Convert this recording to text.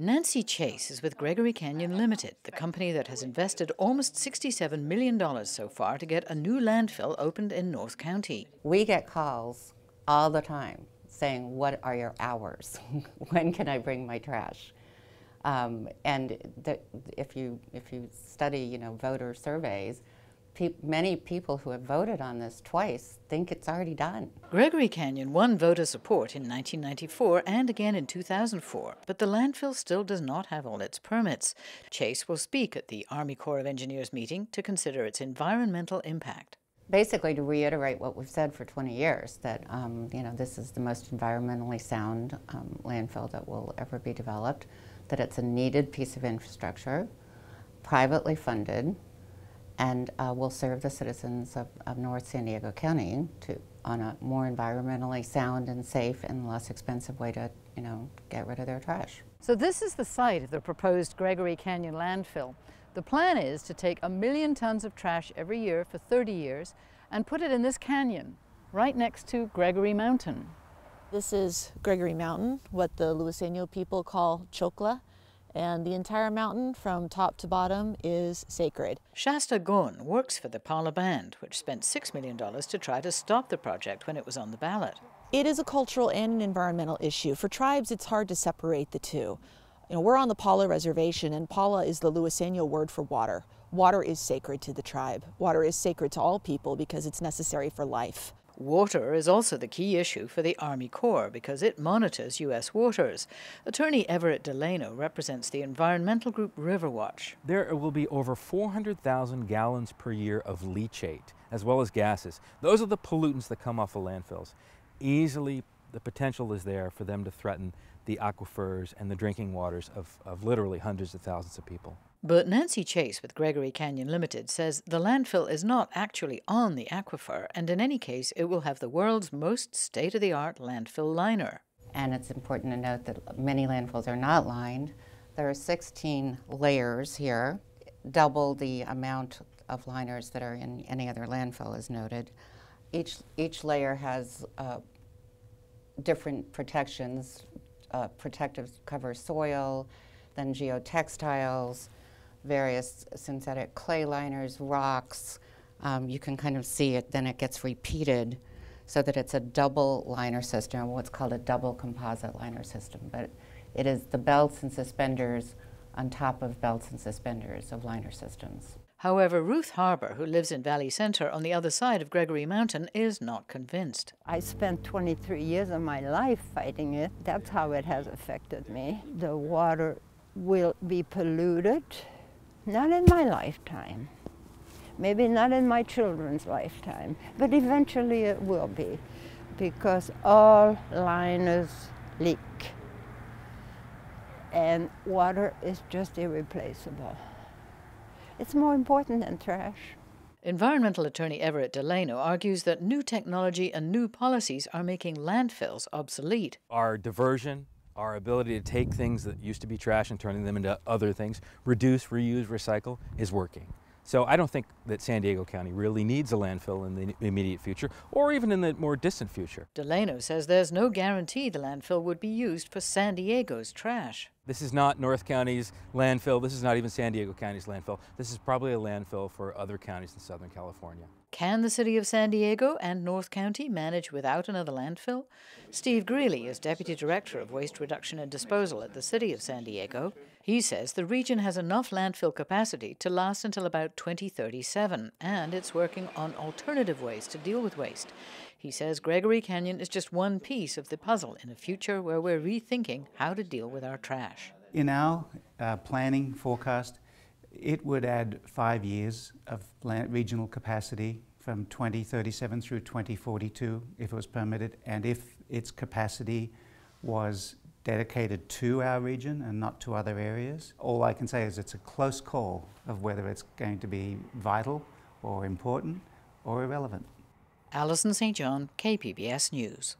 Nancy Chase is with Gregory Canyon Limited, the company that has invested almost $67 million so far to get a new landfill opened in North County. We get calls all the time saying, what are your hours? When can I bring my trash? If you study, voter surveys, many people who have voted on this twice think it's already done. Gregory Canyon won voter support in 1994 and again in 2004, but the landfill still does not have all its permits. Chase will speak at the Army Corps of Engineers meeting to consider its environmental impact. Basically to reiterate what we've said for 20 years, that this is the most environmentally sound landfill that will ever be developed, that it's a needed piece of infrastructure, privately funded, and will serve the citizens of North San Diego County on a more environmentally sound and safe and less expensive way to, get rid of their trash. So this is the site of the proposed Gregory Canyon landfill. The plan is to take 1 million tons of trash every year for 30 years and put it in this canyon, right next to Gregory Mountain. This is Gregory Mountain, what the Luiseno people call Chocla. And the entire mountain from top to bottom is sacred. Shasta Gon works for the Paula Band, which spent $6 million to try to stop the project when it was on the ballot. It is a cultural and an environmental issue. For tribes, it's hard to separate the two. We're on the Paula Reservation, and Paula is the Luiseno word for water. Water is sacred to the tribe. Water is sacred to all people because it's necessary for life. Water is also the key issue for the Army Corps because it monitors U.S. waters. Attorney Everett Delano represents the environmental group Riverwatch. There will be over 400,000 gallons per year of leachate, as well as gases. Those are the pollutants that come off of landfills. Easily, the potential is there for them to threaten the aquifers and the drinking waters of literally hundreds of thousands of people. But Nancy Chase with Gregory Canyon Limited says the landfill is not actually on the aquifer, and in any case, it will have the world's most state-of-the-art landfill liner. And it's important to note that many landfills are not lined. There are 16 layers here, double the amount of liners that are in any other landfill is noted. Each layer has different protections. Protective cover soil, then geotextiles, various synthetic clay liners, rocks. You can kind of see it, then it gets repeated so that it's a double liner system, what's called a double composite liner system. But it is the belts and suspenders on top of belts and suspenders of liner systems. However, Ruth Harbor, who lives in Valley Center on the other side of Gregory Mountain, is not convinced. I spent 23 years of my life fighting it. That's how it has affected me. The water will be polluted, not in my lifetime, maybe not in my children's lifetime, but eventually it will be, because all liners leak, and water is just irreplaceable. It's more important than trash. Environmental attorney Everett Delano argues that new technology and new policies are making landfills obsolete. Our diversion, our ability to take things that used to be trash and turning them into other things, reduce, reuse, recycle, is working. So I don't think that San Diego County really needs a landfill in the immediate future, or even in the more distant future. Delano says there's no guarantee the landfill would be used for San Diego's trash. This is not North County's landfill. This is not even San Diego County's landfill. This is probably a landfill for other counties in Southern California. Can the city of San Diego and North County manage without another landfill? Steve Greeley is Deputy Director of Waste Reduction and Disposal at the city of San Diego. He says the region has enough landfill capacity to last until about 2037, and it's working on alternative ways to deal with waste. He says Gregory Canyon is just one piece of the puzzle in a future where we're rethinking how to deal with our trash. In our planning forecast, it would add 5 years of regional capacity from 2037 through 2042 if it was permitted, and if its capacity was dedicated to our region and not to other areas. All I can say is it's a close call of whether it's going to be vital or important or irrelevant. Alison St. John, KPBS News.